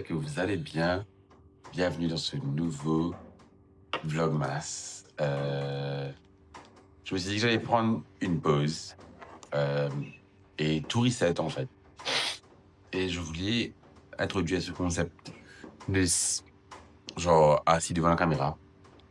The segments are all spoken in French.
j'espère que vous allez bien. Bienvenue dans ce nouveau Vlogmas. Je me suis dit que j'allais prendre une pause euh, et tout reset en fait. Et je voulais introduire ce concept de genre assis devant la caméra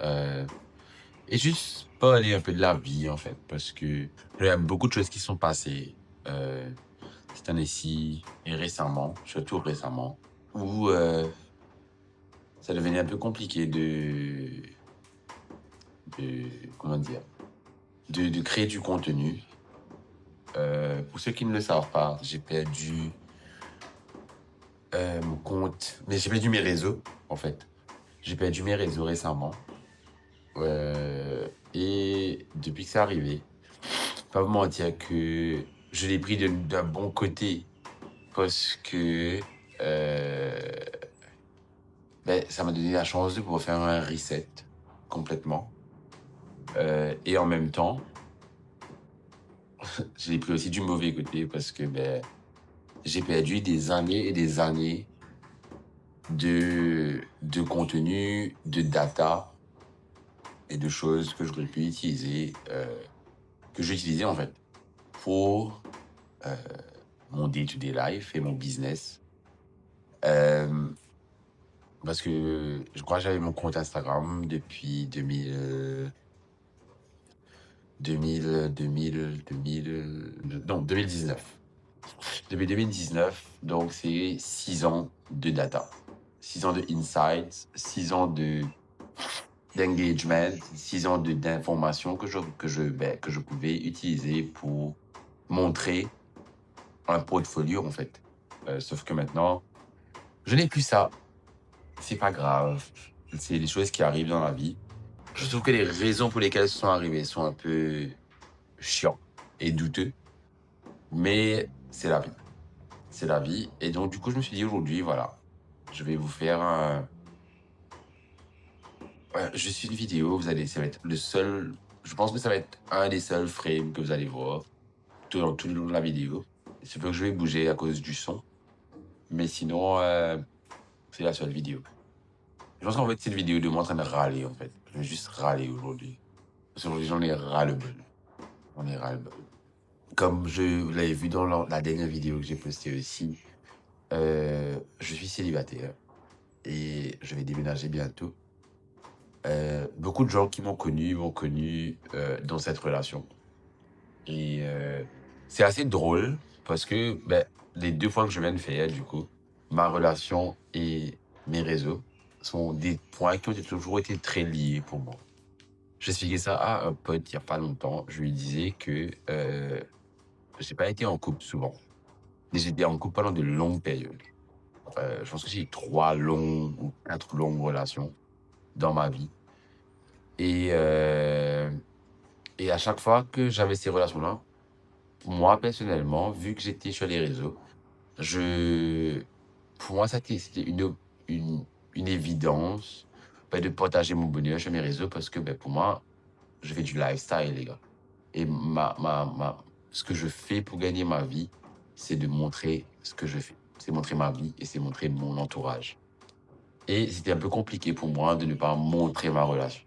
et juste parler un peu de la vie en fait, parce que il y a beaucoup de choses qui sont passées euh, cette année-ci et récemment, surtout récemment, où ça devenait un peu compliqué comment dire, de créer du contenu. Pour ceux qui ne le savent pas, j'ai perdu mon compte, mais j'ai perdu mes réseaux, en fait. J'ai perdu mes réseaux récemment. Et depuis que c'est arrivé, pas vous mentir que je l'ai pris d'un bon côté parce que ça m'a donné la chance de pouvoir faire un reset complètement. Et en même temps, je l'ai pris aussi du mauvais côté parce que j'ai perdu des années et des années de contenu, de data et de choses que j'aurais pu utiliser, que j'utilisais en fait pour mon day-to-day life et mon business. Euh, Parce que je crois que j'avais mon compte Instagram depuis 2019. Depuis 2019, donc c'est 6 ans de data, 6 ans de insights, 6 ans d'engagement, 6 ans d'informations que je pouvais utiliser pour montrer un portfolio en fait. Sauf que maintenant, je n'ai plus ça. C'est pas grave. C'est des choses qui arrivent dans la vie. Je trouve que les raisons pour lesquelles elles sont arrivées sont un peu chiants et douteux, mais c'est la vie. C'est la vie. Et donc, du coup, je me suis dit aujourd'hui, voilà, je vais vous faire juste une vidéo. Ça va être le seul, je pense que ça va être un des seuls frames que vous allez voir tout le long de la vidéo. C'est peut que je vais bouger à cause du son, mais sinon, c'est la seule vidéo. Je pense qu'en fait, cette vidéo de moi en train de râler, en fait. Je vais juste râler aujourd'hui. Parce qu'aujourd'hui, j'en ai ras-le-bol. J'en ai ras-le-bol. Comme vous l'avez vu dans la dernière vidéo que j'ai postée aussi, je suis célibataire et je vais déménager bientôt. Beaucoup de gens qui m'ont connu dans cette relation. Et c'est assez drôle parce que les 2 fois que je viens de faire, du coup, ma relation et mes réseaux sont des points qui ont toujours été très liés pour moi. J'expliquais ça à un pote il n'y a pas longtemps. Je lui disais que j'ai pas été en couple souvent. Mais j'étais en couple pendant de longues périodes. Je pense que j'ai eu 3 longues ou 4 longues relations dans ma vie. Et, euh, et à chaque fois que j'avais ces relations-là, moi, personnellement, vu que j'étais sur les réseaux, je, pour moi, c'était une, une évidence de partager mon bonheur sur mes réseaux parce que pour moi, je fais du lifestyle, les gars. Et ce que je fais pour gagner ma vie, c'est de montrer ce que je fais. C'est montrer ma vie et c'est montrer mon entourage. Et c'était un peu compliqué pour moi de ne pas montrer ma relation.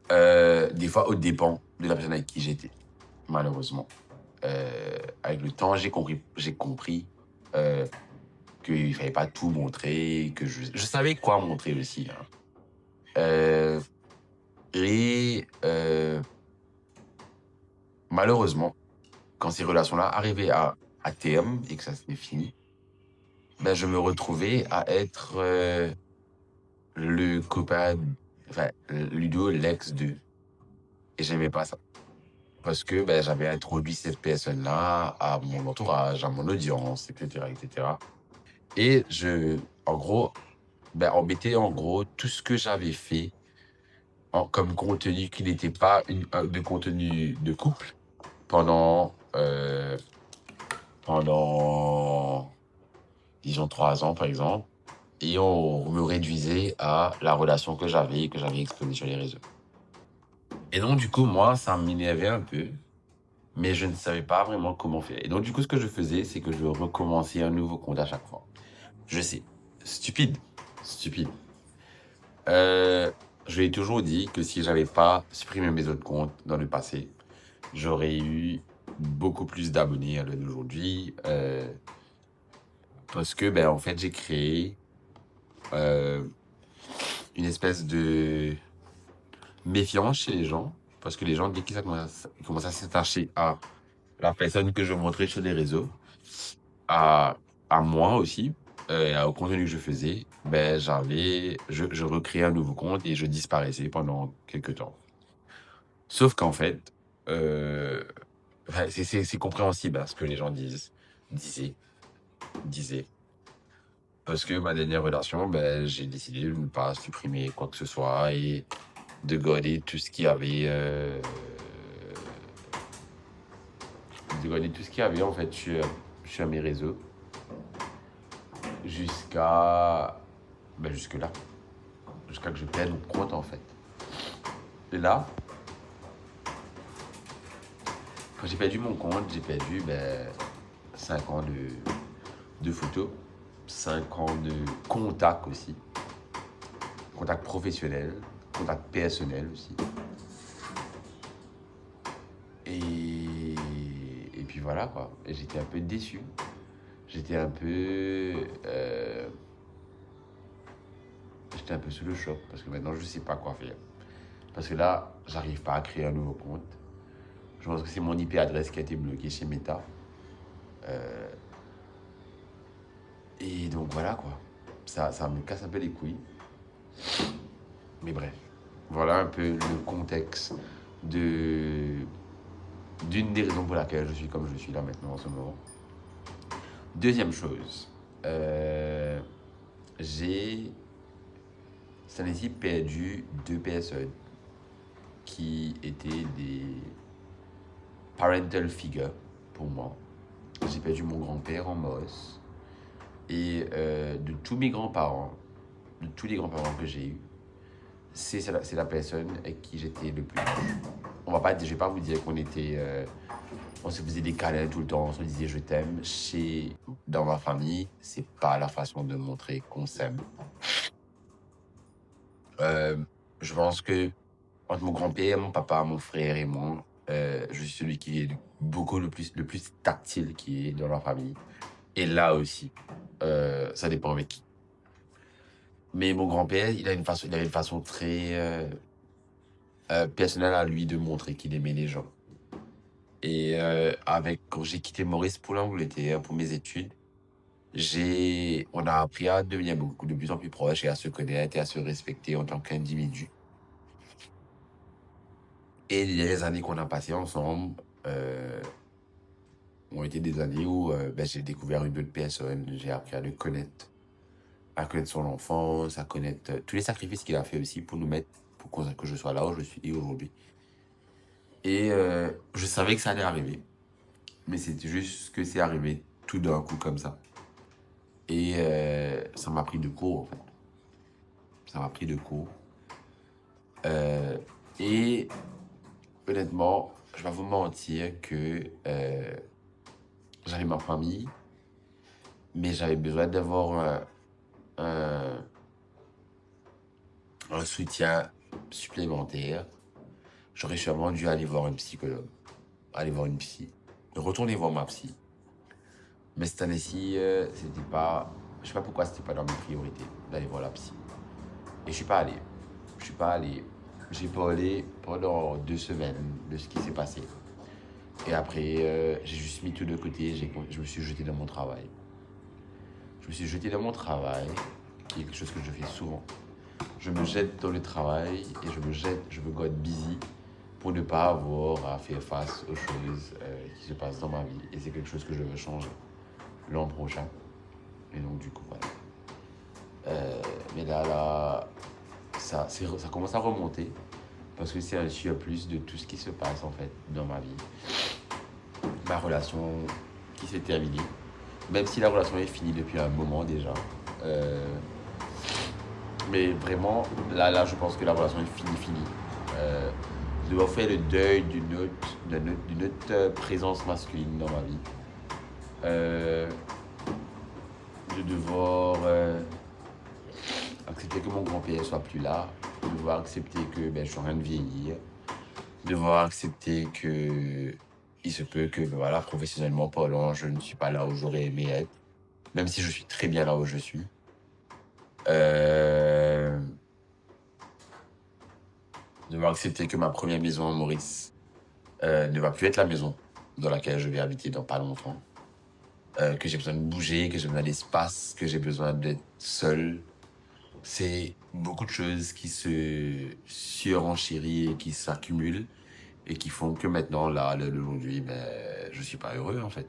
Des fois, au dépend de la personne avec qui j'étais, malheureusement. Avec le temps, j'ai compris qu'il ne fallait pas tout montrer, que je savais quoi montrer aussi. Hein. Euh, Malheureusement, quand ces relations-là arrivaient à terme et que ça s'était fini, je me retrouvais à être le copain, enfin, Ludo, l'ex de. Et j'aimais pas ça. Parce que j'avais introduit cette personne-là à mon entourage, à mon audience, etc., etc. Et en gros, on mettait en gros tout ce que j'avais fait comme contenu qui n'était pas de contenu de couple pendant, pendant, disons, 3 ans, par exemple. Et on me réduisait à la relation que j'avais exposée sur les réseaux. Et donc, du coup, moi, ça m'énervait un peu, mais je ne savais pas vraiment comment faire. Et donc, du coup, ce que je faisais, c'est que je recommençais un nouveau compte à chaque fois. Je sais. Stupide. Stupide. Je lui ai toujours dit que si j'avais pas supprimé mes autres comptes dans le passé, j'aurais eu beaucoup plus d'abonnés à l'heure d'aujourd'hui. Parce que, ben, en fait, j'ai créé une espèce de méfiance chez les gens. Parce que les gens, dès qu'ils commencent à s'attacher à la personne que je montrais sur les réseaux, à, à moi aussi, au contenu que je faisais, ben, je recréais un nouveau compte et je disparaissais pendant quelques temps. Sauf qu'en fait, euh, enfin, c'est compréhensible hein, ce que les gens disaient, disaient. Parce que ma dernière relation, ben, j'ai décidé de ne pas supprimer quoi que ce soit et de garder tout ce qu'il y avait, de garder tout ce qu'il y avait en fait sur mes réseaux jusqu'à, ben, jusque-là, jusqu'à que je perde mon compte en fait. Et là, quand j'ai perdu mon compte, j'ai perdu ben, 5 ans de photos, 5 ans de contact aussi, contact professionnel, contact personnel aussi. Et puis voilà quoi, et j'étais un peu déçu. J'étais un peu... j'étais un peu sous le choc parce que maintenant je sais pas quoi faire. Parce que là, j'arrive pas à créer un nouveau compte. Je pense que c'est mon IP adresse qui a été bloquée chez Meta. Et donc voilà quoi. Ça me casse un peu les couilles. Mais bref. Voilà un peu le contexte d'une des raisons pour laquelle je suis comme je suis là maintenant en ce moment. Deuxième chose. J'ai cette année-ci perdu 2 personnes qui étaient des parental figures pour moi. J'ai perdu mon grand-père en Moss et de tous mes grands-parents, de tous les grands-parents que j'ai eus, c'est la personne avec qui j'étais le plus proche. Je vais pas vous dire qu'on était, on se faisait des câlins tout le temps, on se disait je t'aime. Dans ma famille, c'est pas la façon de montrer qu'on s'aime. Je pense que entre mon grand-père, mon papa, mon frère et moi, je suis celui qui est le plus tactile qui est dans la famille. Et là aussi, ça dépend avec qui. Mais mon grand-père, il avait une façon très personnelle à lui de montrer qu'il aimait les gens. Et quand j'ai quitté Maurice pour l'Angleterre pour mes études, on a appris à devenir de plus en plus proches et à se connaître et à se respecter en tant qu'individu. Et les années qu'on a passées ensemble ont été des années où ben, j'ai découvert une autre personne, j'ai appris à connaître son enfance, à connaître tous les sacrifices qu'il a fait aussi pour nous mettre, que je sois là où je suis aujourd'hui. Et je savais que ça allait arriver, mais c'était juste que c'est arrivé tout d'un coup comme ça. Et ça m'a pris de court en fait. Ça m'a pris de court. Et honnêtement, je vais pas vous mentir que j'avais ma famille, mais j'avais besoin d'avoir un soutien supplémentaire. J'aurais sûrement dû aller voir un psychologue, aller voir une psy, retourner voir ma psy. Mais cette année-ci, c'était pas... Je sais pas pourquoi c'était pas dans mes priorités d'aller voir la psy. Et je suis pas allé. J'ai parlé pendant 2 semaines de ce qui s'est passé. Et après, j'ai juste mis tout de côté, je me suis jeté dans mon travail. Je me suis jeté dans mon travail, qui est quelque chose que je fais souvent. Je me jette dans le travail et je me garde busy pour ne pas avoir à faire face aux choses qui se passent dans ma vie. Et c'est quelque chose que je veux changer l'an prochain. Et donc du coup, voilà. Mais là, ça commence à remonter parce que c'est un surplus de tout ce qui se passe en fait dans ma vie. Ma relation qui s'est terminée, même si la relation est finie depuis un moment déjà. Mais vraiment, là, je pense que la relation est finie. Je dois faire le deuil d'une autre présence masculine dans ma vie. de devoir accepter que mon grand-père soit plus là, de devoir accepter que je suis en train de vieillir, de devoir accepter que il se peut que voilà, professionnellement parlant, je ne suis pas là où j'aurais aimé être, même si je suis très bien là où je suis. Euh, Devoir accepter que ma première maison à Maurice ne va plus être la maison dans laquelle je vais habiter dans pas longtemps. Que j'ai besoin de bouger, que j'ai besoin d'espace, que j'ai besoin d'être seul. C'est beaucoup de choses qui se surenchérissent et qui s'accumulent et qui font que maintenant, là, aujourd'hui, je suis pas heureux, en fait.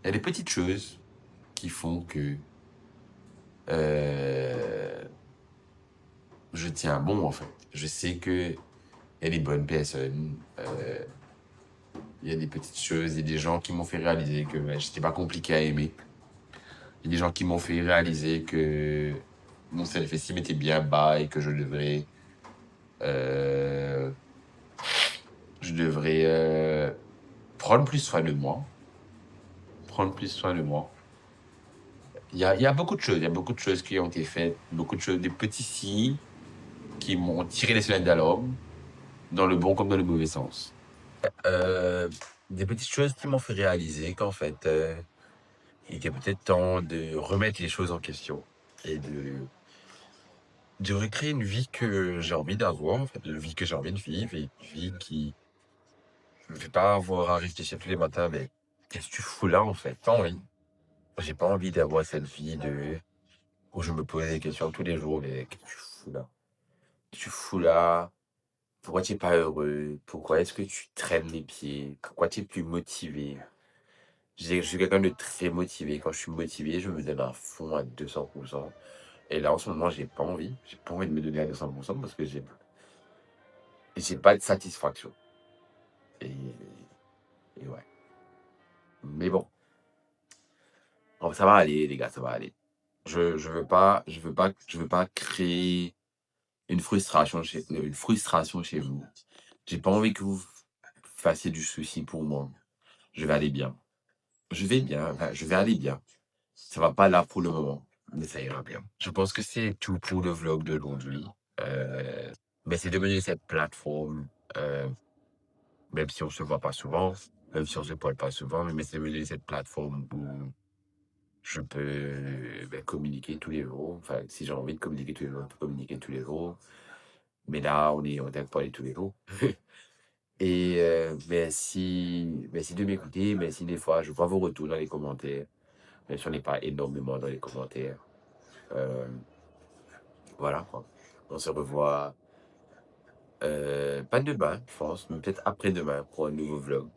Il y a des petites choses qui font que euh, je tiens bon, en fait. Je sais que il y a des bonnes personnes, il y a des petites choses, il y a des gens qui m'ont fait réaliser que j'étais pas compliqué à aimer. Il y a des gens qui m'ont fait réaliser que mon self-esteem était bien bas et que euh, je devrais prendre plus soin de moi. Prendre plus soin de moi. Il y a beaucoup de choses. Il y a beaucoup de choses qui ont été faites. Beaucoup de choses, des petits signes qui m'ont tiré les sonnets d'alarme, dans le bon comme dans le mauvais sens. Euh, des petites choses qui m'ont fait réaliser qu'en fait, il était peut-être temps de remettre les choses en question et de recréer une vie que j'ai envie d'avoir, en fait, une vie que j'ai envie de vivre et une vie qui ne me fait pas avoir à réfléchir tous les matins, mais qu'est-ce que tu fous là, en fait? Pas envie. J'ai pas envie d'avoir cette vie où je me pose des questions tous les jours, mais qu'est-ce que tu fous là? Qu'est-ce que tu fous là? Pourquoi tu es pas heureux? Pourquoi est-ce que tu traînes les pieds? Pourquoi tu es plus motivé? Je suis quelqu'un de très motivé. Quand je suis motivé, je me donne à fond à 200%. Et là, en ce moment, j'ai pas envie. J'ai pas envie de me donner à 200% parce que j'ai pas de satisfaction. Et, et ouais. Mais bon, ça va aller, les gars, ça va aller. Je veux pas créer une frustration chez vous. J'ai pas envie que vous fassiez du souci pour moi. Je vais aller bien. Je vais bien, enfin, je vais aller bien. Ça va pas là pour le moment, mais ça ira bien. Je pense que c'est tout pour le vlog d'aujourd'hui. Euh, mais c'est de me donner cette plateforme, même si on se voit pas souvent, même si on se parle pas souvent, mais c'est de me donner cette plateforme où je peux communiquer tous les jours. Enfin, si j'ai envie de communiquer tous les jours, je peux communiquer tous les jours. Mais là, on est en train de parler tous les jours. Et merci de m'écouter. Merci des fois, je vois vos retours dans les commentaires. Même si on n'est pas énormément dans les commentaires. Euh, voilà, quoi. On se revoit pas demain, je pense, mais peut-être après-demain pour un nouveau vlog.